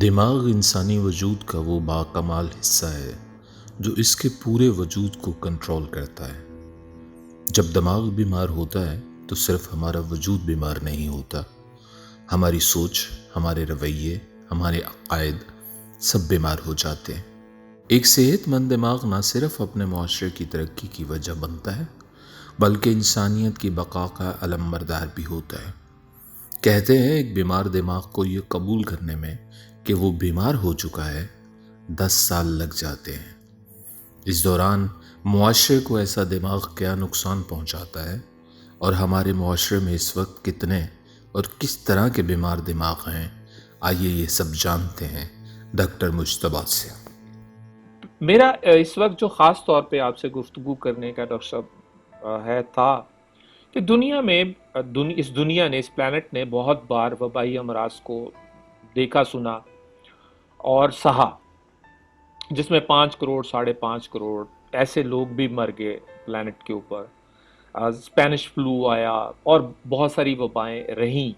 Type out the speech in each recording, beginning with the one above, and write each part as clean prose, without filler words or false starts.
दिमाग इंसानी वजूद का वो बाकमाल हिस्सा है जो इसके पूरे वजूद को कंट्रोल करता है। जब दिमाग बीमार होता है तो सिर्फ हमारा वजूद बीमार नहीं होता, हमारी सोच, हमारे रवैये, हमारे अकायद सब बीमार हो जाते हैं। एक सेहतमंद दिमाग ना सिर्फ अपने मुआशरे की तरक्की की वजह बनता है बल्कि इंसानियत की बका का अलमबरदार भी होता है। कहते हैं एक बीमार दिमाग को ये कबूल करने में कि वो बीमार हो चुका है 10 साल लग जाते हैं। इस दौरान मुआशरे को ऐसा दिमाग क्या नुकसान पहुंचाता है और हमारे मुआशरे में इस वक्त कितने और किस तरह के बीमार दिमाग हैं, आइए ये सब जानते हैं डॉक्टर मुज्तबा से। मेरा इस वक्त जो ख़ास तौर पे आपसे गुफ्तगू करने का डॉक्टर साहब है था कि दुनिया में इस दुनिया ने, इस प्लैनेट ने बहुत बार वबाई अमराज को देखा, सुना और सहा, जिसमें 5 करोड़, 5.5 करोड़ ऐसे लोग भी मर गए प्लैनेट के ऊपर। स्पेनिश फ्लू आया और बहुत सारी वबाएं रहीं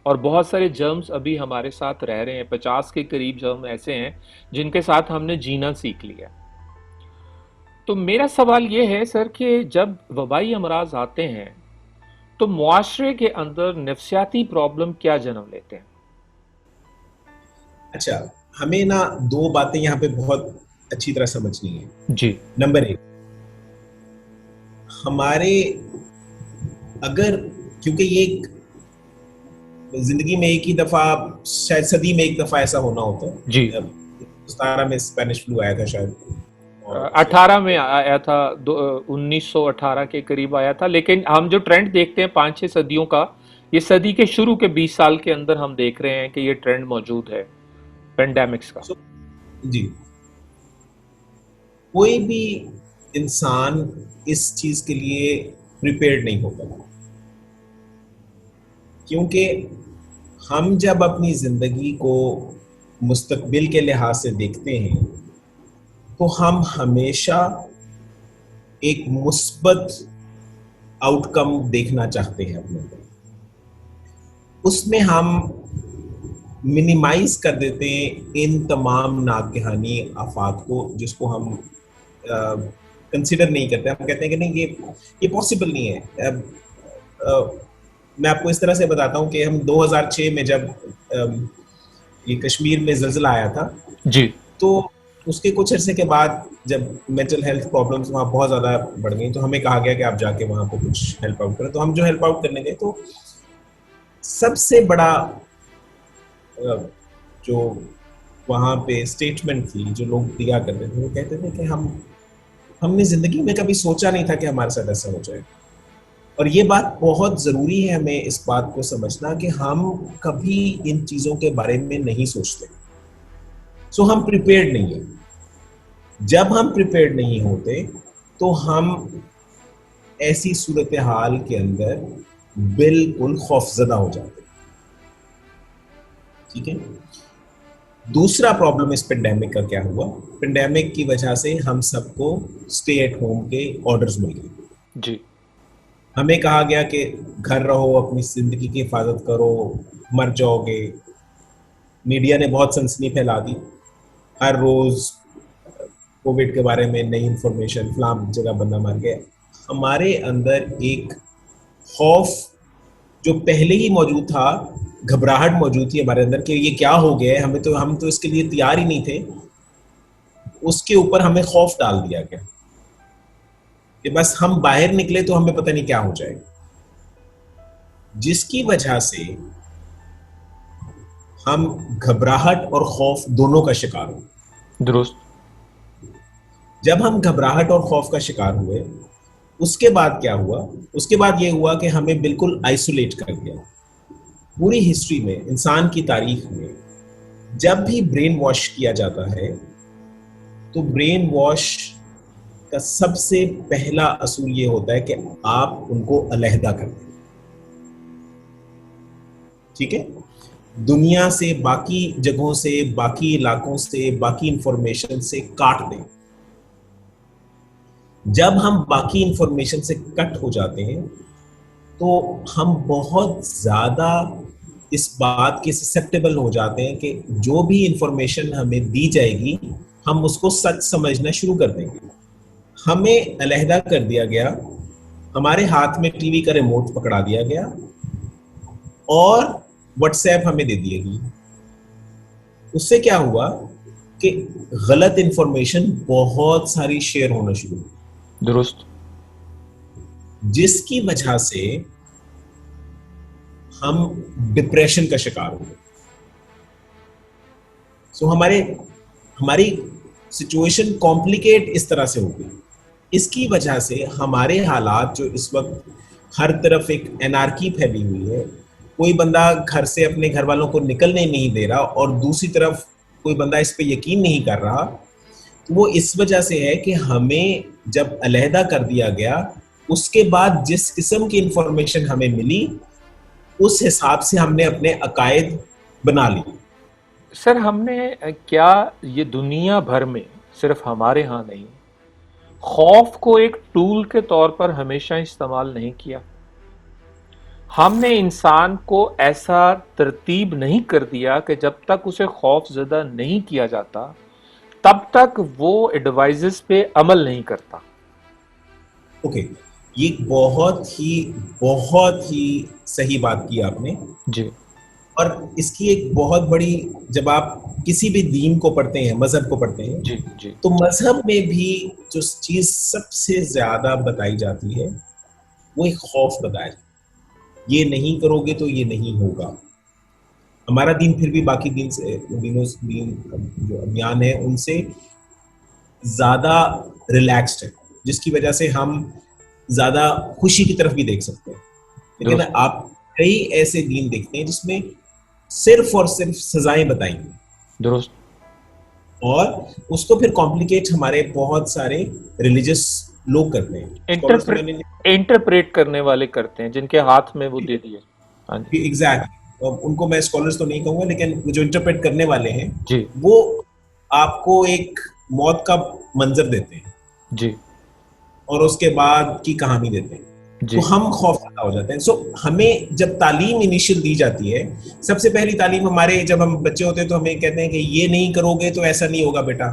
और बहुत सारे जर्म्स अभी हमारे साथ रह रहे हैं। 50 के करीब जर्म ऐसे हैं जिनके साथ हमने जीना सीख लिया। तो मेरा सवाल ये है सर कि जब वबाई अमराज आते हैं तो मुआशरे के अंदर नफ्सियाती प्रॉब्लम क्या जन्म लेते हैं? अच्छा, हमें ना दो बातें यहाँ पे बहुत अच्छी तरह समझनी है। जी। नंबर एक, हमारे अगर, क्योंकि ये एक जिंदगी में एक ही दफा, शायद सदी में एक दफा ऐसा होना होता है। जी। 17 में स्पेनिश फ्लू आया था शायद, 18 में आया था, 1918 के करीब आया था। लेकिन हम जो ट्रेंड देखते हैं 5-6 सदियों का, ये सदी के शुरू के 20 साल के अंदर हम देख रहे हैं कि ये ट्रेंड मौजूद है पेंडेमिक्स का। जी, कोई भी इंसान इस चीज के लिए प्रिपेयर्ड नहीं होता, क्योंकि हम जब अपनी जिंदगी को मुस्तकबिल के लिहाज से देखते हैं तो हम हमेशा एक मुस्बत आउटकम देखना चाहते हैं अपने को। उसमें हम मिनिमाइज कर देते हैं इन तमाम नागहानी आफात को, जिसको हम कंसिडर नहीं करते। हम कहते हैं कि नहीं, ये पॉसिबल नहीं है। मैं आपको इस तरह से बताता हूँ कि हम 2006 में जब ये कश्मीर में ज़लज़ला आया था जी, तो उसके कुछ अरसे के बाद जब मेंटल हेल्थ प्रॉब्लम्स वहाँ बहुत ज़्यादा बढ़ गई तो हमें कहा गया कि आप जाके वहाँ को कुछ हेल्प आउट करें। तो हम जो हेल्प आउट करने गए तो सबसे बड़ा जो वहाँ पे स्टेटमेंट थी जो लोग दिया करते थे, वो कहते थे कि हमने ज़िंदगी में कभी सोचा नहीं था कि हमारे साथ ऐसा हो जाए। और ये बात बहुत ज़रूरी है हमें इस बात को समझना कि हम कभी इन चीज़ों के बारे में नहीं सोचते। सो हम प्रिपेयर्ड नहीं है। जब हम प्रिपेयर्ड नहीं होते तो हम ऐसी सूरत हाल के अंदर बिल्कुल खौफजदा हो जाते। ठीक है। दूसरा प्रॉब्लम इस पेंडेमिक का क्या हुआ, पेंडेमिक की वजह से हम सबको स्टे एट होम के ऑर्डर्स मिल गए। जी। हमें कहा गया कि घर रहो, अपनी जिंदगी की हिफाजत करो, मर जाओगे। मीडिया ने बहुत सनसनी फैला दी, हर रोज कोविड के बारे में नई इंफॉर्मेशन, फलां जगह बंदा मर गया। हमारे अंदर एक खौफ जो पहले ही मौजूद था, घबराहट मौजूद थी हमारे अंदर कि ये क्या हो गया है, हम तो इसके लिए तैयार ही नहीं थे। उसके ऊपर हमें खौफ डाल दिया गया कि बस हम बाहर निकले तो हमें पता नहीं क्या हो जाएगा, जिसकी वजह से हम घबराहट और खौफ दोनों का शिकार हुए। दुरुस्त। जब हम घबराहट और खौफ का शिकार हुए, उसके बाद क्या हुआ, उसके बाद ये हुआ कि हमें बिल्कुल आइसोलेट कर दिया। पूरी हिस्ट्री में, इंसान की तारीख में जब भी ब्रेन वॉश किया जाता है तो ब्रेन वॉश का सबसे पहला असूल ये होता है कि आप उनको अलहदा कर दें। ठीक है। दुनिया से, बाकी जगहों से, बाकी इलाकों से, बाकी इंफॉर्मेशन से काट दें। जब हम बाकी इंफॉर्मेशन से कट हो जाते हैं तो हम बहुत ज्यादा इस बात के ससेप्टेबल हो जाते हैं कि जो भी इंफॉर्मेशन हमें दी जाएगी हम उसको सच समझना शुरू कर देंगे। हमें अलहदा कर दिया गया, हमारे हाथ में टीवी का रिमोट पकड़ा दिया गया और व्हाट्सएप हमें दे दी गई। उससे क्या हुआ कि गलत इंफॉर्मेशन बहुत सारी शेयर होना शुरू हुई, दुरुस्त। जिसकी वजह से हम डिप्रेशन का शिकार हो गए। सो हमारी सिचुएशन कॉम्प्लिकेट इस तरह से हो गई। इसकी वजह से हमारे हालात जो इस वक्त हर तरफ एक एनार्की फैली हुई है, कोई बंदा घर से अपने घर वालों को निकलने नहीं दे रहा और दूसरी तरफ कोई बंदा इस पे यकीन नहीं कर रहा, तो वो इस वजह से है कि हमें जब अलहदा कर दिया गया उसके बाद जिस किस्म की इंफॉर्मेशन हमें मिली उस हिसाब से हमने अपने अकायद बना ली। सर, हमने क्या ये दुनिया भर में, सिर्फ हमारे यहाँ नहीं, खौफ को एक टूल के तौर पर हमेशा इस्तेमाल नहीं किया? हमने इंसान को ऐसा तरतीब नहीं कर दिया कि जब तक उसे खौफ ज़दा नहीं किया जाता तब तक वो एडवाइजेस पे अमल नहीं करता। ओके, ये बहुत ही सही बात की आपने जी और इसकी एक बहुत बड़ी, जब आप किसी भी दीन को पढ़ते हैं, मजहब को पढ़ते हैं, जी जी तो मजहब में भी जो चीज सबसे ज्यादा बताई जाती है वो एक खौफ बताया जाता है। ये नहीं करोगे तो ये नहीं होगा। हमारा दीन फिर भी बाकी दीन जो अभियान है उनसे ज्यादा रिलैक्स्ड है, जिसकी वजह से हम ज्यादा खुशी की तरफ भी देख सकते हैं। लेकिन दुरुस्त। आप कई ऐसे दीन देखते हैं जिसमें सिर्फ और सिर्फ सजाएं बताएंगे दुरुस्त। और उसको फिर कॉम्प्लिकेट हमारे बहुत सारे रिलीजियस लोग करते हैं। Scholars तो मैंने इंटरप्रेट करने वाले करते हैं, जिनके हाथ में वो दे दिए। हाँ जी एग्जैक्टली, उनको मैं स्कॉलर्स तो नहीं कहूंगा, लेकिन जो इंटरप्रेट करने वाले हैं जी वो आपको एक मौत का मंजर देते हैं जी और उसके बाद की कहानी देते हैं, जी तो हम खौफजदा हो जाते हैं। सो हमें जब तालीम इनिशियल दी जाती है, सबसे पहली तालीम हमारे, जब हम बच्चे होते हैं तो हमें कहते हैं कि ये नहीं करोगे तो ऐसा नहीं होगा बेटा,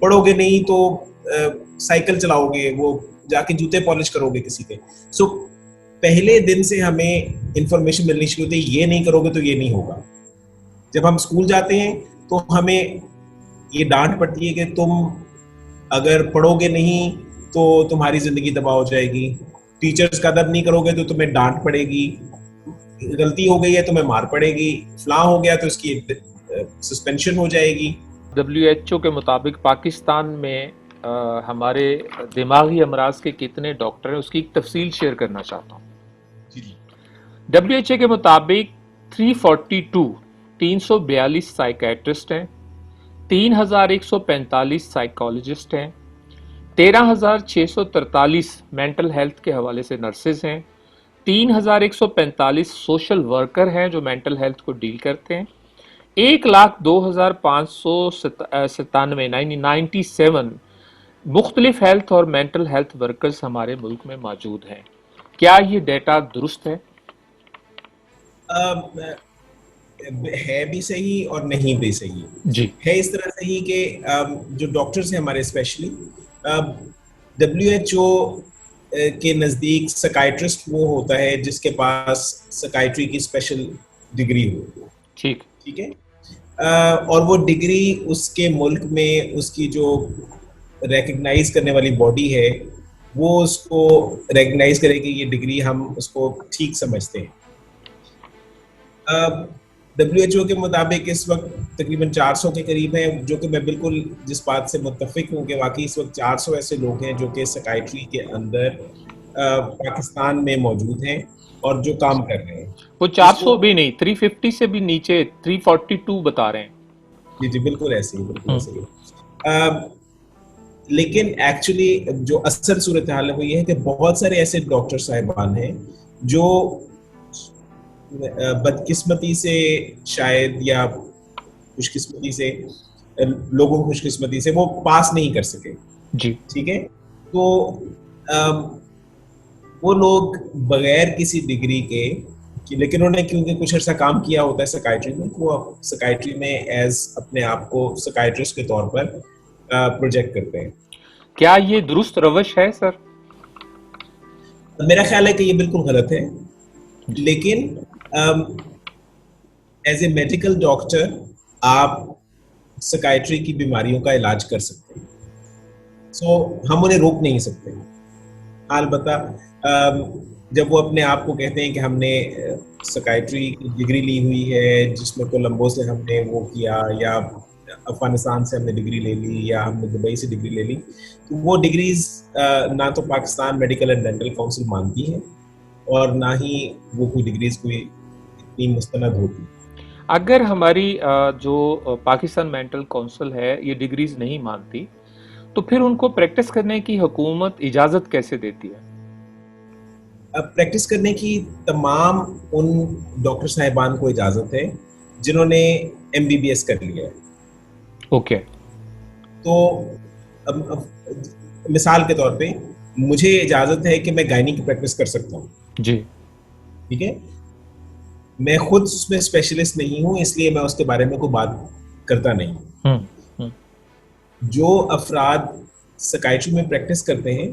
पढ़ोगे नहीं तो साइकिल चलाओगे, वो जाके जूते पॉलिश करोगे किसी के। सो पहले दिन से हमें इंफॉर्मेशन मिलनी शुरू होती है, ये नहीं करोगे तो ये नहीं होगा। जब हम स्कूल जाते हैं तो हमें ये डांट पड़ती है कि तुम अगर पढ़ोगे नहीं तो तुम्हारी जिंदगी तबाह हो जाएगी, टीचर्स का अदब नहीं करोगे तो तुम्हें डांट पड़ेगी, गलती हो गई है तुम्हें मार पड़ेगी, फलां हो गया तो इसकी सस्पेंशन हो जाएगी। WHO के मुताबिक पाकिस्तान में हमारे दिमागी अमराज के कितने डॉक्टर हैं उसकी एक तफसील शेयर करना चाहता हूँ। WHO के मुताबिक 342 साइकेट्रिस्ट हैं, 3145 साइकोलॉजिस्ट हैं, 13,643 मेंटल हेल्थ के हवाले से नर्सेज हैं, 3,145 सोशल वर्कर हैं जो मेंटल हेल्थ को डील करते हैं, 1,02,597 मुख्तलिफ हेल्थ और मेंटल हेल्थ वर्कर्स हमारे मुल्क में मौजूद हैं। क्या ये डेटा दुरुस्त है? है भी सही और नहीं भी सही जी है। इस तरह सही कि जो डॉक्टर्स हैं हमारे, स्पेशली WHO के नज़दीक साइकियाट्रिस्ट वो होता है जिसके पास साइकियाट्री की स्पेशल डिग्री हो। ठीक है, और वो डिग्री उसके मुल्क में उसकी जो रिकग्नाइज करने वाली बॉडी है वो उसको रिकग्नाइज करे कि ये डिग्री हम उसको ठीक समझते हैं। WHO के मुताबिक इस वक्त तकरीबन 400 के करीब है, जो कि मैं बिल्कुल जिस बात से मुत्तफिक हूँ कि वाकई इस वक्त 400 ऐसे लोग हैं जो कि साइकियाट्री के अंदर पाकिस्तान में मौजूद हैं और जो काम कर रहे हैं। वो 400 भी नहीं, 350 से भी नीचे 342 बता रहे हैं। जी जी, बिल्कुल ऐसे ही, बिल्कुल ऐसे ही। लेकिन एक्चुअली जो असल सूरत हाल है वो ये है कि बहुत सारे ऐसे डॉक्टर साहिबान हैं जो बदकिस्मती से शायद या खुशकिस्मती से, लोगों को खुशकिस्मती से वो पास नहीं कर सके। जी ठीक है, तो वो लोग बगैर किसी डिग्री के कि लेकिन उन्होंने क्योंकि कुछ अर्सा काम किया होता है साइकाइट्री में, तो वो साइकाइट्री में एज अपने आप को साइकाइट्रिस्ट के तौर पर प्रोजेक्ट करते हैं। क्या ये दुरुस्त रवश है सर? मेरा ख्याल है कि ये बिल्कुल गलत है, लेकिन एज ए मेडिकल डॉक्टर आप साइकाइट्री की बीमारियों का इलाज कर सकते हैं, सो हम उन्हें रोक नहीं सकते। अलबत्ता जब वो अपने आप को कहते हैं कि हमने साइकाइट्री की डिग्री ली हुई है, जिसमें कोलंबो से हमने वो किया, या अफगानिस्तान से हमने डिग्री ले ली, या हमने दुबई से डिग्री ले ली, तो वो डिग्रीज ना तो Pakistan medical and dental council मानती है, और ना ही वो कोई डिग्रीज कोई इतनी मुस्तनद होती। अगर हमारी जो पाकिस्तान मेंटल काउंसिल है ये डिग्रीज नहीं मानती, तो फिर उनको प्रैक्टिस करने की हुकूमत इजाज़त कैसे देती है? प्रैक्टिस करने की तमाम उन डॉक्टर साहिबान को इजाज़त है जिन्होंने MBBS कर लिया है। ओके। तो अब मिसाल के तौर पे मुझे इजाज़त है कि मैं गायनी की प्रैक्टिस कर सकता हूँ, जी। ठीक है। मैं खुद उसमें स्पेशलिस्ट नहीं हूँ, इसलिए मैं उसके बारे में कोई बात करता नहीं। हम्म। जो अफराद साइकाइट्री में प्रैक्टिस करते हैं,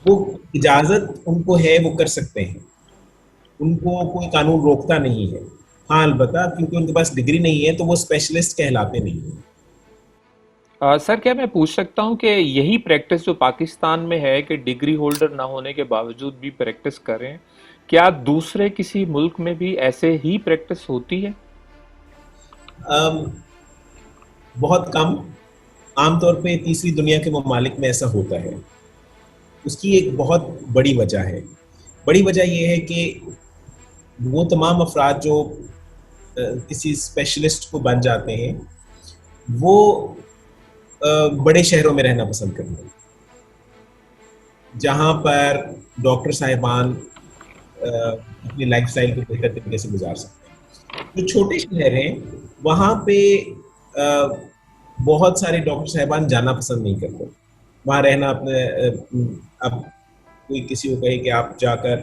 वो इजाज़त उनको है, वो कर सकते हैं, उनको कोई कानून रोकता नहीं है। हाँ, अलबत्ता क्योंकि उनके पास डिग्री नहीं है तो वो स्पेशलिस्ट कहलाते नहीं हैं। सर क्या मैं पूछ सकता हूँ कि यही प्रैक्टिस जो पाकिस्तान में है कि डिग्री होल्डर ना होने के बावजूद भी प्रैक्टिस करें, क्या दूसरे किसी मुल्क में भी ऐसे ही प्रैक्टिस होती है? बहुत कम, आमतौर पे तीसरी दुनिया के ममालिक में ऐसा होता है। उसकी एक बहुत बड़ी वजह है। बड़ी वजह यह है कि वो तमाम अफराद जो किसी स्पेशलिस्ट को बन जाते हैं, वो बड़े शहरों में रहना पसंद करते हैं, जहाँ पर डॉक्टर साहिबान अपनी लाइफस्टाइल को बेहतर तरीके से गुजार सकते हैं। जो छोटे शहर हैं, वहाँ पे बहुत सारे डॉक्टर साहिबान जाना पसंद नहीं करते, वहाँ रहना अपने अब कोई किसी को कहे कि आप जाकर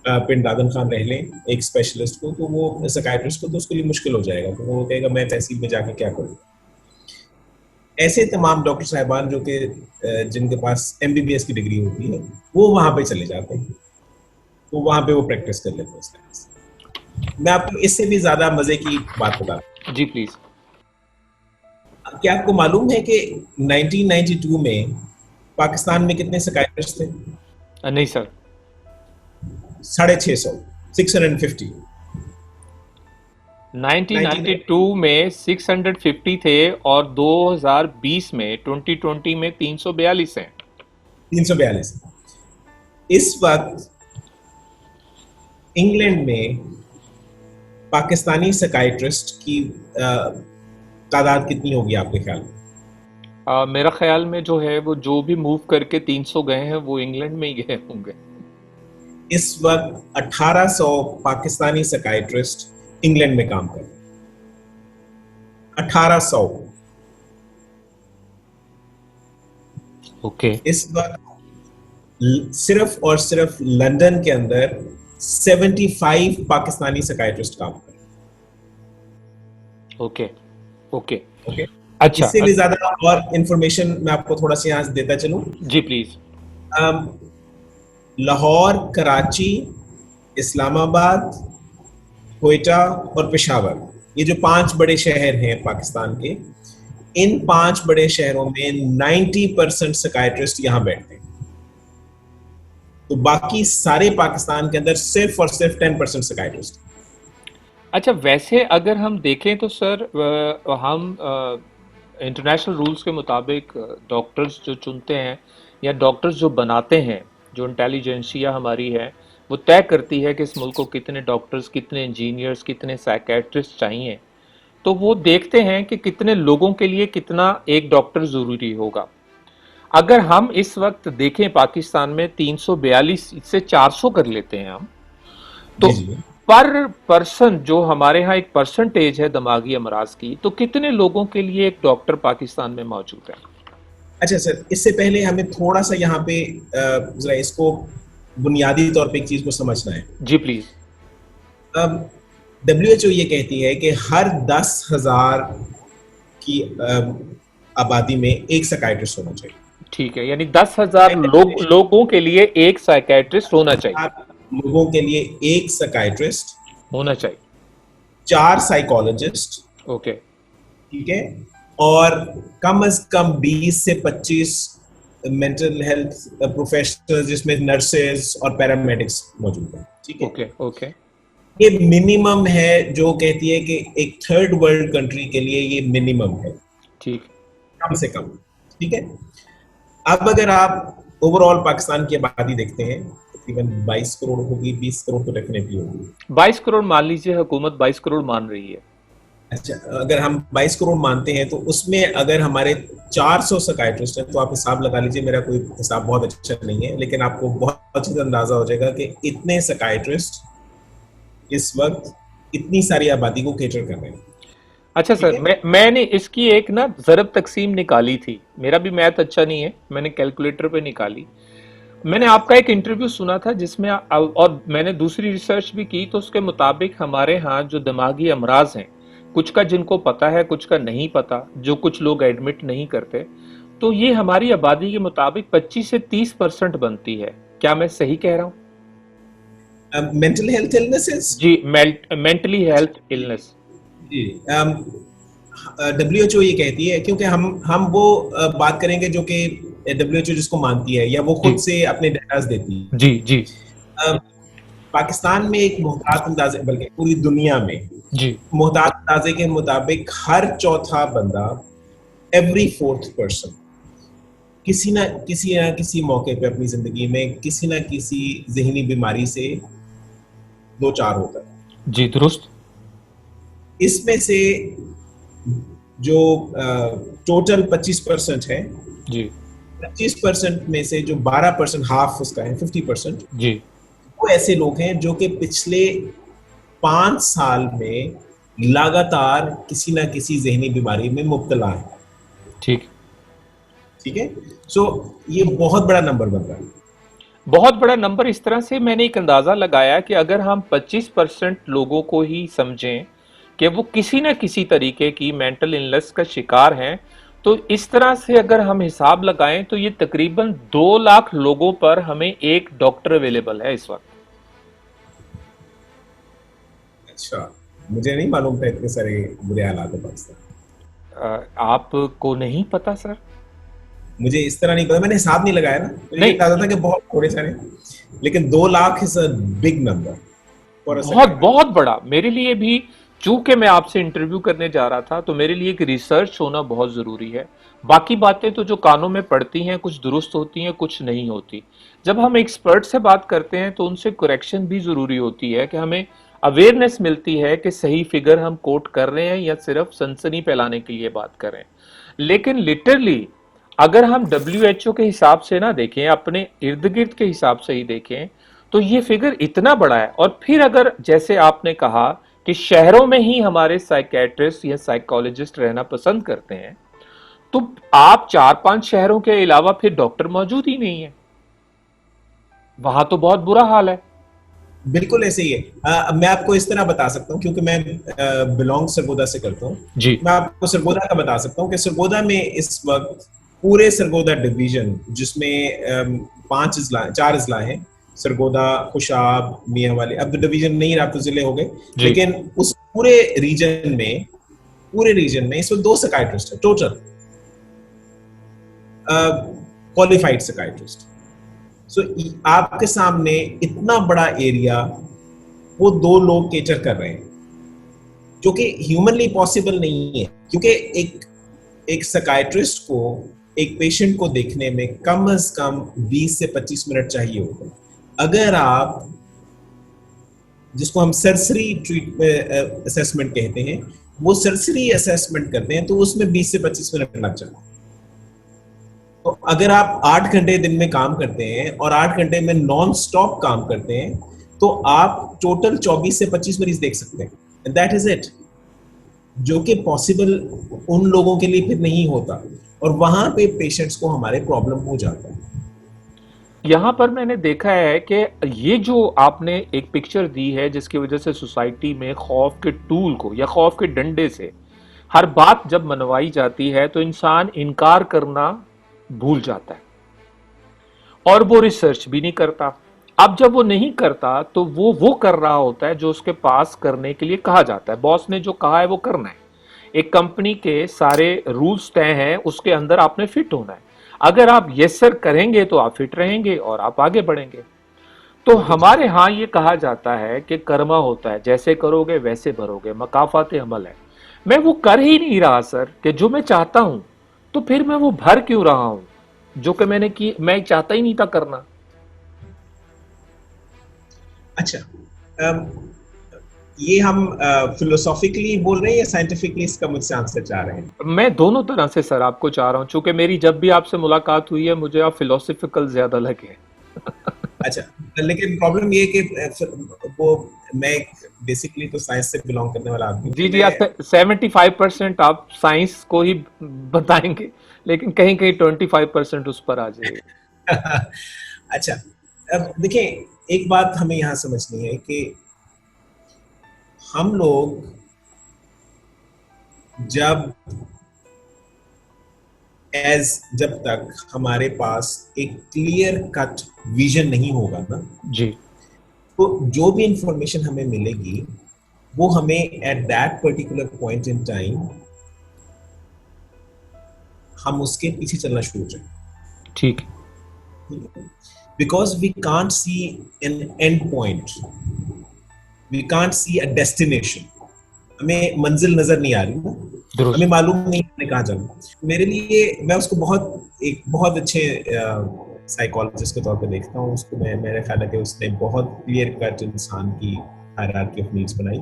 पिंड दादन खान रह लें एक स्पेशलिस्ट को, तो वो साइकाइट्रिस्ट को, तो उसके लिए मुश्किल हो जाएगा, तो वो कहेगा मैं तहसील में जाकर क्या करूँ। ऐसे तमाम डॉक्टर साहिबान जो कि जिनके पास MBBS की डिग्री होती है, वो वहाँ पे चले जाते हैं, तो वहाँ पे वो प्रैक्टिस कर लेते हैं। मैं आपको इससे भी ज्यादा मजे की बात बता दूं। जी प्लीज। क्या आपको मालूम है कि 1992 में पाकिस्तान में कितने साइकाइट्रिस्ट थे? नहीं सर। 650, 650। 1992 में 650 थे और 2020 में 2020 में 342 हैं। 342। इस वक्त इंग्लैंड में पाकिस्तानी साइकाइट्रिस्ट की तादाद कितनी होगी आपके ख्याल में? मेरा ख्याल में जो है वो जो भी मूव करके 300 गए हैं वो इंग्लैंड में ही गए होंगे। इस वक्त 1800 पाकिस्तानी साइकाइट्रिस्ट इंग्लैंड में काम कर रहे हैं। 1800। ओके। इस वक्त सिर्फ और सिर्फ लंदन के अंदर 75 पाकिस्तानी साइकाइट्रिस्ट काम कर रहे हैं। Okay okay okay. अच्छा, इससे भी ज्यादा और इंफॉर्मेशन मैं आपको थोड़ा सा यहाँ देता चलूं। जी प्लीज। लाहौर, कराची, इस्लामाबाद, क्वेटा और पेशावर, ये जो 5 बड़े शहर हैं पाकिस्तान के, इन 5 बड़े शहरों में 90% साइकाइट्रिस्ट यहाँ बैठते हैं। तो बाकी सारे पाकिस्तान के अंदर सिर्फ और सिर्फ 10% साइकाइट्रिस्ट। अच्छा, वैसे अगर हम देखें तो सर हम इंटरनेशनल रूल्स के मुताबिक डॉक्टर्स जो चुनते हैं या डॉक्टर्स जो बनाते हैं, जो इंटेलिजेंसिया हमारी है वो तय करती है कि इस मुल्क को कितने डॉक्टर्स, कितने इंजीनियर्स, कितने साइकेट्रिस्ट चाहिए। तो वो देखते हैं कि कितने लोगों के लिए कितना एक डॉक्टर ज़रूरी होगा। अगर हम इस वक्त देखें पाकिस्तान में 342 से 400 कर लेते हैं हम, तो पर पर्सन जो हमारे यहाँ एक परसेंटेज है दिमागी अमराज की, तो कितने लोगों के लिए एक डॉक्टर पाकिस्तान में मौजूद है? अच्छा सर, इससे पहले हमें थोड़ा सा यहाँ पे जरा इसको बुनियादी तौर पे एक चीज को समझना है। जी प्लीज। अब WHO ये कहती है कि हर 10,000 की आबादी में एक साइकियाट्रिस्ट होना चाहिए। ठीक है, यानी 10,000 लोगों के लिए एक साइकियाट्रिस्ट होना चाहिए। लोगों के लिए एक साइकियाट्रिस्ट होना चाहिए। 4 साइकोलॉजिस्ट, ओके। ठीक है, और कम से कम 20 से 25 मेंटल हेल्थ प्रोफेशनल्स जिसमें नर्सेज और पैरामेडिक्स मौजूद हैं, ठीक है। Okay okay. ये मिनिमम है, जो कहती है कि एक थर्ड वर्ल्ड कंट्री के लिए ये मिनिमम है, ठीक। कम से कम, ठीक है। अब अगर आप ओवरऑल पाकिस्तान की आबादी देखते हैं, तकरीबन 22 करोड़ होगी, 20 करोड़ तो डेफिनेटली होगी। 22 करोड़ मान लीजिए, हुकूमत 22 करोड़ मान रही है। अच्छा, अगर हम 22 करोड़ मानते हैं तो उसमें अगर हमारे 400 साइकियाट्रिस्ट हैं तो आप हिसाब लगा लीजिए, मेरा कोई हिसाब बहुत अच्छा नहीं है, लेकिन आपको बहुत अच्छे से अंदाजा हो जाएगा कि इतने साइकियाट्रिस्ट इस वक्त इतनी सारी आबादी को कैटर कर रहे हैं। अच्छा सर, मैंने इसकी एक ना ज़रब तकसीम निकाली थी, मेरा भी मैथ अच्छा नहीं है, मैंने कैलकुलेटर पे निकाली। मैंने आपका एक इंटरव्यू सुना था जिसमें और मैंने दूसरी रिसर्च भी की, तो उसके मुताबिक हमारे यहाँ जो दिमागी अमराज हैं, कुछ का जिनको पता है, कुछ का नहीं पता, जो कुछ लोग एडमिट नहीं करते, तो ये हमारी आबादी के मुताबिक 25 से 30% बनती है। क्या मैं सही कह रहा हूँ? मेंटल हेल्थ इलनेसेस जी, मेंटली हेल्थ इलनेस जी। WHO ये कहती है, क्योंकि हम वो बात करेंगे जो कि WHO जिसको मानती है या वो खुद से अपने डेटास देती है। जी जी पाकिस्तान में एक मुहतात अंदाजे, बल्कि पूरी दुनिया में जी मुहतात अंदाजे के मुताबिक हर चौथा बंदा, एवरी फोर्थ पर्सन, किसी ना किसी मौके पे अपनी जिंदगी में किसी ना किसी जहनी बीमारी से दो चार होता है। जी, दुरुस्त। इसमें से जो टोटल 25% है, जी 25% में से जो 12%, हाफ उसका है, 50%, जी वो ऐसे लोग हैं जो कि पिछले 5 साल में लगातार किसी ना किसी जहनी बीमारी में मुब्तला है। ठीक। ठीक है, सो ये बहुत बड़ा नंबर बन रहा है। बहुत बड़ा नंबर। इस तरह से मैंने एक अंदाजा लगाया कि अगर हम 25% लोगों को ही समझें कि वो किसी न किसी तरीके की मेंटल इलनेस का शिकार हैं, तो इस तरह से अगर हम हिसाब लगाएं तो ये तकरीबन 2 लाख लोगों पर हमें एक डॉक्टर अवेलेबल है इस वक्त। अच्छा, मुझे नहीं मालूम था इतने सारे बुरे हालात है पाकिस्तान। आपको नहीं पता सर? मुझे इस तरह नहीं पता, मैंने हिसाब नहीं लगाया ना, तो ये अंदाजा था कि बहुत थोड़े सारे, लेकिन 2 lakh is a big number. बहुत बहुत बड़ा मेरे लिए भी। चूंकि मैं आपसे इंटरव्यू करने जा रहा था, तो मेरे लिए एक रिसर्च होना बहुत जरूरी है। बाकी बातें तो जो कानों में पड़ती हैं, कुछ दुरुस्त होती हैं, कुछ नहीं होती। जब हम एक्सपर्ट से बात करते हैं तो उनसे करेक्शन भी जरूरी होती है, कि हमें अवेयरनेस मिलती है कि सही फिगर हम कोट कर रहे हैं या सिर्फ सनसनी फैलाने के लिए बात कर रहे हैं। लेकिन लिटरली अगर हम WHO के हिसाब से ना देखें, अपने इर्द गिर्द के हिसाब से ही देखें, तो ये फिगर इतना बड़ा है। और फिर अगर जैसे आपने कहा कि शहरों में ही हमारे साइकियाट्रिस्ट या साइकोलॉजिस्ट रहना पसंद करते हैं, तो आप 4-5 शहरों के अलावा फिर डॉक्टर मौजूद ही नहीं है, वहां तो बहुत बुरा हाल है। बिल्कुल ऐसे ही है। मैं आपको इस तरह बता सकता हूँ, क्योंकि मैं बिलोंग सरगोदा से करता हूँ जी। मैं आपको सरगोदा का बता सकता हूँ कि सरगोदा में इस वक्त पूरे सरगोदा डिवीजन, जिसमें 4 अजला हैं, सरगोदा, खुशाब, मियां वाली, अब तो डिवीजन नहीं रहा, तो जिले हो गए, लेकिन उस पूरे रीजन में इस वक्त 2 साइकियाट्रिस्ट है टोटल, क्वालिफाइड साइकियाट्रिस्ट। सो आपके सामने इतना बड़ा एरिया वो 2 लोग कैटर कर रहे हैं, जो कि ह्यूमनली पॉसिबल नहीं है, क्योंकि एक साइकियाट्रिस्ट को एक पेशेंट को देखने में कम से कम 20 से 25 मिनट चाहिए होता है। अगर आप, जिसको हम सरसरी असेसमेंट कहते हैं, वो सरसरी असेसमेंट करते हैं, तो उसमें 20 से 25 मिनट लग जाता है। तो अगर आप 8 घंटे दिन में काम करते हैं और 8 घंटे में नॉन स्टॉप काम करते हैं, तो आप टोटल 24 से 25 मरीज देख सकते हैं। दैट इज इट, जो कि पॉसिबल उन लोगों के लिए फिर नहीं होता, और वहां पे पेशेंट्स को हमारे प्रॉब्लम हो जाता है। यहाँ पर मैंने देखा है कि ये जो आपने एक पिक्चर दी है जिसकी वजह से सोसाइटी में खौफ के टूल को या खौफ के डंडे से हर बात जब मनवाई जाती है तो इंसान इनकार करना भूल जाता है और वो रिसर्च भी नहीं करता। अब जब वो नहीं करता तो वो कर रहा होता है जो उसके पास करने के लिए कहा जाता है। बॉस ने जो कहा है वो करना है। एक कंपनी के सारे रूल्स तय हैं, उसके अंदर आपने फिट होना है। अगर आप यस सर करेंगे तो आप फिट रहेंगे और आप आगे बढ़ेंगे। तो हमारे यहाँ ये कहा जाता है कि कर्मा होता है, जैसे करोगे वैसे भरोगे, मकाफात अमल है। मैं वो कर ही नहीं रहा सर कि जो मैं चाहता हूं, तो फिर मैं वो भर क्यों रहा हूं जो कि मैं चाहता ही नहीं था करना। अच्छा, ये हम फिलोसॉफिकली बोल रहे हैं या साइंटिफिकली इसका मुझसे आंसर चाह रहे हैं? मैं दोनों तरह से सर आपको चाह रहा हूं, चूंकि मेरी जब भी आपसे मुलाकात हुई है मुझे आप फिलोसफिकल ज्यादा लगे। अच्छा, लेकिन प्रॉब्लम ये है कि वो मैं बेसिकली तो साइंस से बिलोंग करने वाला आदमी हूं, जी तो जी, आप 75% आप साइंस को ही बताएंगे, लेकिन कहीं कहीं 25% उस पर आ जाइए। अच्छा, अब देखिए, एक बात हमें यहाँ समझनी है कि हम लोग जब तक हमारे पास एक क्लियर कट विजन नहीं होगा ना, जी तो जो भी इंफॉर्मेशन हमें मिलेगी वो हमें at that particular point in time हम उसके पीछे चलना शुरू हो जाए। ठीक। Because we can't see an end point, we can't see a destination. हमें मंजिल नजर नहीं आ रही ना, दुरुस्त। हमें मालूम नहीं हमने कहाँ जाना। मेरे लिए, मैं उसको एक बहुत अच्छे साइकोलॉजिस्ट के तौर पे देखता हूँ उसको। मेरे ख्याल है कि उसने बहुत क्लियर कट इंसान की हायरार्की ऑफ नीड्स बनाई।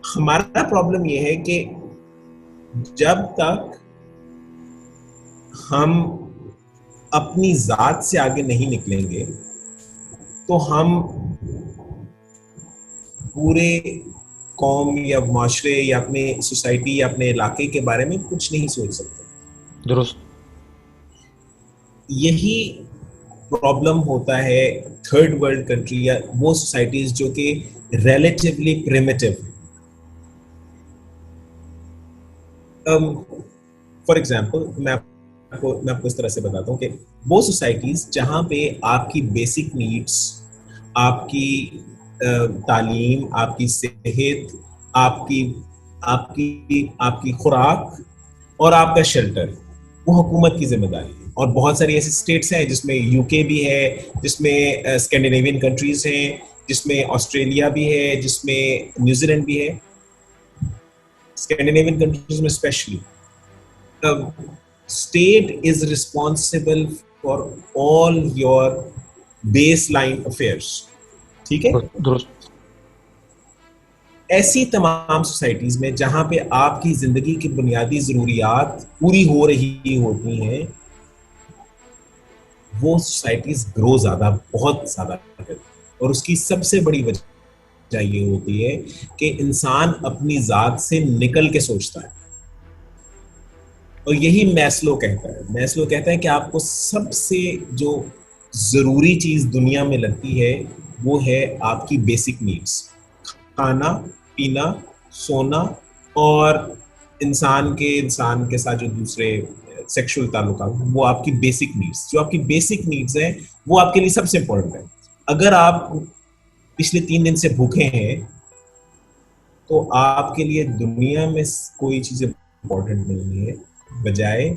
हमारा प्रॉब्लम ये है कि जब तक हम अपनी जात से आगे नहीं निकलेंगे तो हम पूरे कौम या माशरे या अपने सोसाइटी या अपने इलाके के बारे में कुछ नहीं सोच सकते। दुरुस्त। यही प्रॉब्लम होता है थर्ड वर्ल्ड कंट्री या वो सोसाइटीज जो कि रिलेटिवली प्रिमिटिव। फॉर एग्जांपल मैं आपको इस तरह से बताता हूँ कि वो सोसाइटीज जहाँ पे आपकी बेसिक नीड्स, आपकी तालीम, आपकी सेहत, आपकी आपकी आपकी खुराक और आपका शेल्टर वो हुकूमत की जिम्मेदारी है। और बहुत सारी ऐसी स्टेट्स हैं जिसमें यूके भी है, जिसमें स्कैंडिनेवियन कंट्रीज हैं, जिसमें ऑस्ट्रेलिया भी है, जिसमें न्यूजीलैंड भी है। स्कैंडिनेवियन कंट्रीज में specially state is responsible for all your baseline affairs। ठीक है, दुरुस्त। ऐसी तमाम सोसाइटीज में जहां पे आपकी जिंदगी की बुनियादी जरूरियात पूरी हो रही होती हैं, वो सोसाइटीज ग्रो बहुत ज्यादा करती हैं। और उसकी सबसे बड़ी वजह ये होती है कि इंसान अपनी जात से निकल के सोचता है। और यही मैस्लो कहता है। मैस्लो कहता है कि आपको सबसे जो जरूरी चीज दुनिया में लगती है वो है आपकी बेसिक नीड्स, खाना पीना, सोना, और इंसान के साथ जो दूसरे सेक्सुअल ताल्लुकात, वो आपकी बेसिक नीड्स। जो आपकी बेसिक नीड्स हैं वो आपके लिए सबसे इंपॉर्टेंट है। अगर आप पिछले 3 दिन से भूखे हैं तो आपके लिए दुनिया में कोई चीज इंपॉर्टेंट नहीं है, बजाय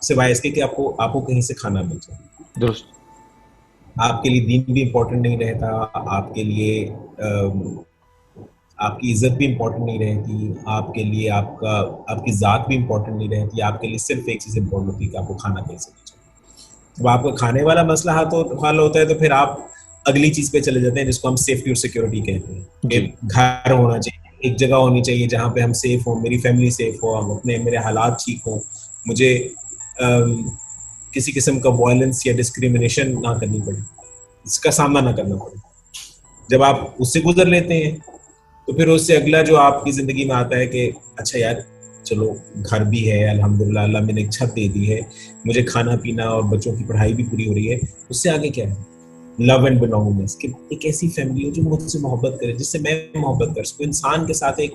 सिवाय इसके कि आपको कहीं से खाना मिल जाए। दुरुस्त। आपके लिए दीन भी इम्पोर्टेंट नहीं रहता, आपके लिए आपकी इज्जत भी इम्पोर्टेंट नहीं रहती, आपके लिए आपकी ज़ात भी इम्पोर्टेंट नहीं रहती। आपके लिए सिर्फ एक चीज़ इम्पोर्टेंट होती है कि आपको खाना कैसे मिल जाए। जब आपका खाने वाला मसला हल होता है तो फिर आप अगली चीज़ पे चले जाते हैं जिसको हम सेफ्टी और सिक्योरिटी कहते हैं। कि घर होना चाहिए, एक जगह होनी चाहिए जहाँ पे हम सेफ हों, मेरी फैमिली सेफ हो, मेरे हालात ठीक हों, मुझे किसी किस्म का वायलेंस या डिस्क्रिमिनेशन ना करनी पड़े, इसका सामना ना करना पड़े। जब आप उससे गुजर लेते हैं तो फिर उससे अगला जो आपकी जिंदगी में आता है कि अच्छा यार चलो घर भी है अल्हम्दुलिल्लाह, अल्लाह मैंने एक छत दे दी है, मुझे खाना पीना और बच्चों की पढ़ाई भी पूरी हो रही है, उससे आगे क्या है? लव एंड बिलोंगिंगनेस, कि एक ऐसी फैमिली हो जो मुझसे मोहब्बत करे, जिससे मैं मोहब्बत कर सकूं, इंसान के साथ एक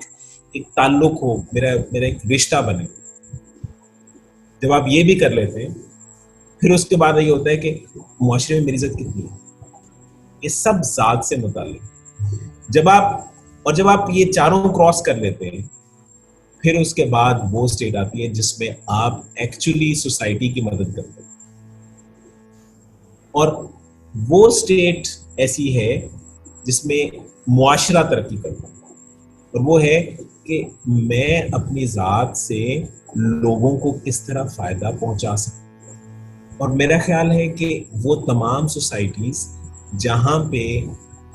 एक ताल्लुक हो, मेरा मेरा एक रिश्ता बने। जब आप ये भी कर लेते हैं, फिर उसके बाद ये होता है कि मुआशरे में मेरी इज्जत कितनी है। ये सब जात से मुताल्लिक। जब आप ये चारों क्रॉस कर लेते हैं, फिर उसके बाद वो स्टेट आती है जिसमें आप एक्चुअली सोसाइटी की मदद करते हैं। और वो स्टेट ऐसी है जिसमें मुआशरा तरक्की करता है, और वो है कि मैं अपनी ज़ात से लोगों को किस तरह फ़ायदा पहुंचा सकता। और मेरा ख्याल है कि वो तमाम सोसाइटीज़ जहाँ पे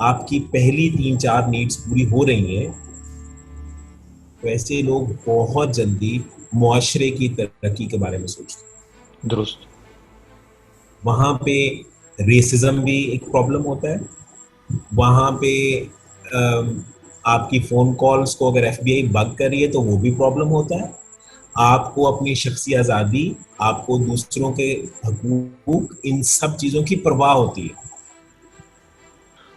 आपकी पहली 3-4 नीड्स पूरी हो रही हैं, वैसे लोग बहुत जल्दी मुआशरे की तरक्की के बारे में सोचते हैं। दुरुस्त। वहाँ पे रेसिज्म भी एक प्रॉब्लम होता है। वहाँ पे आपकी फ़ोन कॉल्स को अगर एफबीआई बग कर रही है तो वो भी प्रॉब्लम होता है। आपको अपनी शख्सी आज़ादी, आपको दूसरों के हकूक, इन सब चीज़ों की परवाह होती है।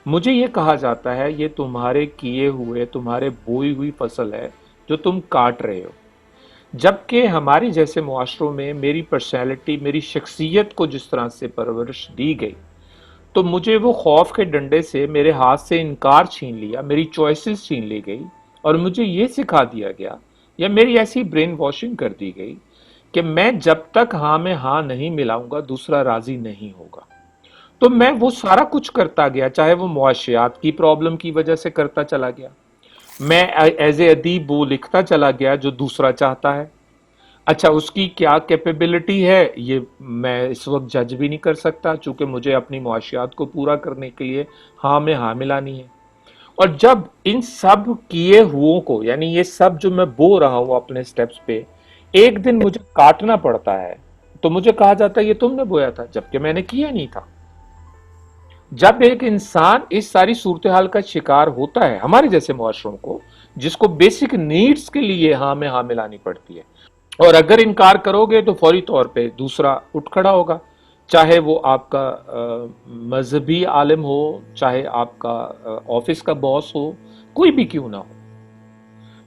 मुझे ये कहा जाता है ये तुम्हारे किए हुए, तुम्हारे बोई हुई फसल है जो तुम काट रहे हो। जबकि हमारे जैसे मुआशरों में मेरी पर्सनैलिटी, मेरी शख्सियत को जिस तरह से परवरिश दी गई, तो मुझे वो खौफ के डंडे से मेरे हाथ से इनकार छीन लिया, मेरी चॉइसेस छीन ली गई, और मुझे ये सिखा दिया गया, या मेरी ऐसी ब्रेन वॉशिंग कर दी गई कि मैं जब तक हाँ में हाँ नहीं मिलाऊंगा दूसरा राजी नहीं होगा। तो मैं वो सारा कुछ करता गया, चाहे वो मुआशियात की प्रॉब्लम की वजह से करता चला गया, मैं एज ए अदीब वो लिखता चला गया जो दूसरा चाहता है। अच्छा, उसकी क्या कैपेबिलिटी है ये मैं इस वक्त जज भी नहीं कर सकता, चूंकि मुझे अपनी मुआशियात को पूरा करने के लिए हाँ में हाँ मिलानी है। और जब इन सब किए हुओं को, यानी ये सब जो मैं बो रहा हूं अपने स्टेप्स पे, एक दिन मुझे काटना पड़ता है, तो मुझे कहा जाता है ये तुमने बोया था, जबकि मैंने किया नहीं था। जब एक इंसान इस सारी सूरत हाल का शिकार होता है, हमारे जैसे मुआशरों को, जिसको बेसिक नीड्स के लिए हाँ में हाँ मिलानी पड़ती है, और अगर इनकार करोगे तो फौरी तौर पे दूसरा उठ खड़ा होगा, चाहे वो आपका मजहबी आलिम हो, चाहे आपका ऑफिस का बॉस हो, कोई भी क्यों ना हो।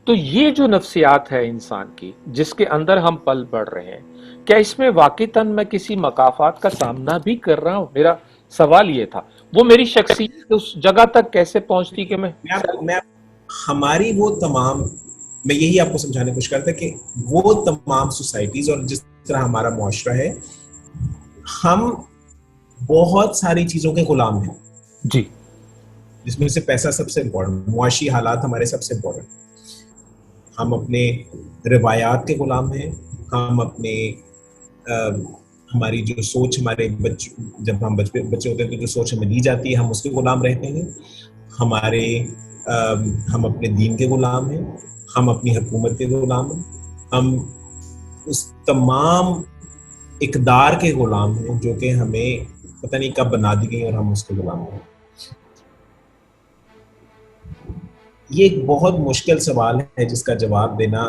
तो ये जो नफ्सियात है इंसान की, जिसके अंदर हम पल बढ़ रहे हैं, क्या इसमें वाकईतन मैं किसी मकाफात का सामना भी कर रहा हूं? मेरा सवाल ये था। वो मेरी शख्सियत उस जगह तक कैसे पहुंचती कि मैं हमारी वो तमाम, मैं यही आपको समझाने की कोशिश करता कि वो तमाम सोसाइटीज और जिस तरह हमारा मुआशरा है, हम बहुत सारी चीजों के गुलाम हैं, जी। जिसमें से पैसा सबसे इम्पोर्टेंट, मुआशी हालात हमारे सबसे इम्पोर्टेंट। हम अपने रिवायात के गुलाम हैं, हम अपने हमारी जो सोच, हमारे बच्चे, जब हम बच्चे होते हैं तो जो सोच हमें दी जाती है हम उसके गुलाम रहते हैं। हमारे हम अपने दीन के गुलाम हैं, हम अपनी हुकूमत के गुलाम हैं, हम उस तमाम इकदार के गुलाम हैं जो कि हमें पता नहीं कब बना दी गई और हम उसके गुलाम हैं। ये एक बहुत मुश्किल सवाल है जिसका जवाब देना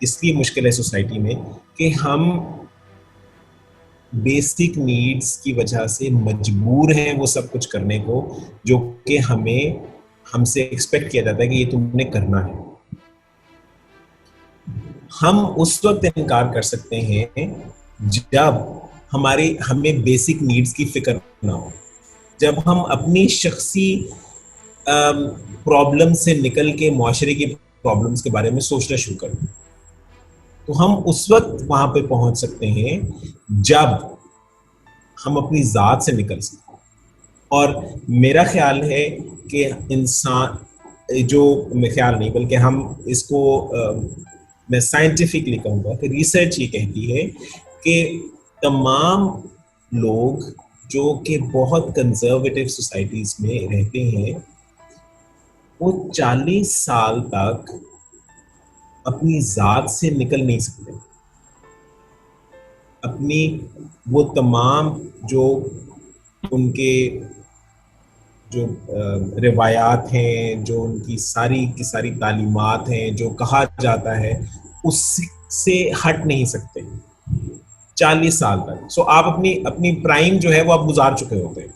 इसलिए मुश्किल है सोसाइटी में कि हम बेसिक नीड्स की वजह से मजबूर हैं वो सब कुछ करने को जो कि हमसे एक्सपेक्ट किया जाता है कि ये तुमने करना है। हम उस वक्त इनकार कर सकते हैं जब हमें बेसिक नीड्स की फिक्र ना हो, जब हम अपनी शख्सी प्रॉब्लम से निकल के मुआशरे की प्रॉब्लम्स के बारे में सोचना शुरू कर दें। तो हम उस वक्त वहां पे पहुंच सकते हैं जब हम अपनी जात से निकल सकते हैं। और मेरा ख्याल है कि इंसान, जो मैं ख्याल नहीं बल्कि हम इसको मैं साइंटिफिकली कहूँगा कि रिसर्च ये कहती है कि तमाम लोग जो कि बहुत कंजर्वेटिव सोसाइटीज में रहते हैं वो 40 साल तक अपनी जात से निकल नहीं सकते। अपनी वो तमाम जो उनके जो रिवायात हैं, जो उनकी सारी की सारी तालीमात हैं, जो कहा जाता है, उससे हट नहीं सकते 40 साल तक। सो आप अपनी अपनी प्राइम जो है वो आप गुजार चुके होते हैं,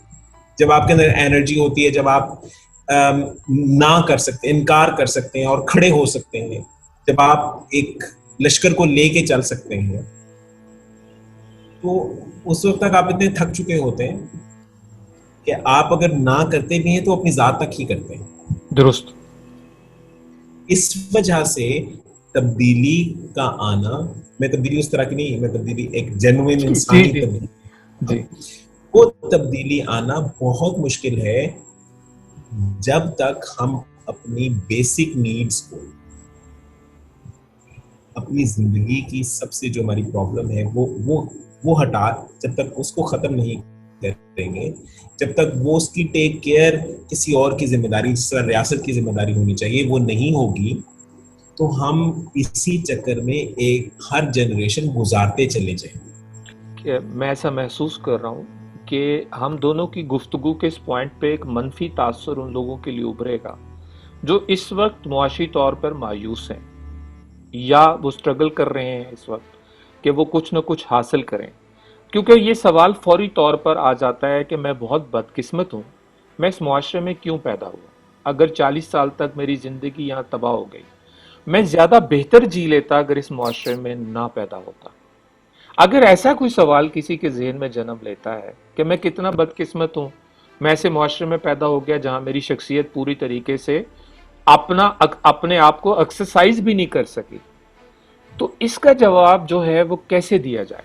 जब आपके अंदर एनर्जी होती है, जब आप ना कर सकते, इनकार कर सकते हैं और खड़े हो सकते हैं, जब आप एक लश्कर को लेके चल सकते हैं, तो उस वक्त तक आप इतने थक चुके होते हैं कि आप अगर ना करते भी हैं तो अपनी जात तक ही करते हैं। दुरुस्त। इस वजह से तब्दीली का आना, मैं तब्दीली उस तरह की नहीं, मैं तब्दीली एक जेन्युइन जी इंसानी जी तब्दीली, जी। वो तब्दीली आना बहुत मुश्किल है जब तक हम अपनी बेसिक नीड्स को, अपनी जिंदगी की सबसे जो हमारी प्रॉब्लम है वो हटा, जब तक उसको खत्म नहीं करेंगे, जब तक वो उसकी टेक केयर किसी और की जिम्मेदारी, जिस तरह रियासत की जिम्मेदारी होनी चाहिए, वो नहीं होगी, तो हम इसी चक्कर में एक हर जनरेशन गुजारते चले जाएंगे। मैं ऐसा महसूस कर रहा हूँ कि हम दोनों की गुफ्तगू के इस पॉइंट पे एक मनफी तासुर उन लोगों के लिए उभरेगा जो इस वक्त मुआशी तौर पर मायूस हैं या वो स्ट्रगल कर रहे हैं इस वक्त कि वो कुछ न कुछ हासिल करें। क्योंकि ये सवाल फौरी तौर पर आ जाता है कि मैं बहुत बदकिस्मत हूँ, मैं इस मुआशरे में क्यों पैदा हुआ? अगर 40 साल तक मेरी ज़िंदगी यहाँ तबाह हो गई, मैं ज़्यादा बेहतर जी लेता अगर इस मुआशरे में ना पैदा होता। अगर ऐसा कोई सवाल किसी के ज़हन में जन्म लेता है कि मैं कितना बदकिस्मत हूँ, मैं ऐसे मुआशरे में पैदा हो गया जहाँ मेरी शख्सियत पूरी तरीके से अपने आप को एक्सरसाइज भी नहीं कर सकी, तो इसका जवाब जो है वो कैसे दिया जाए?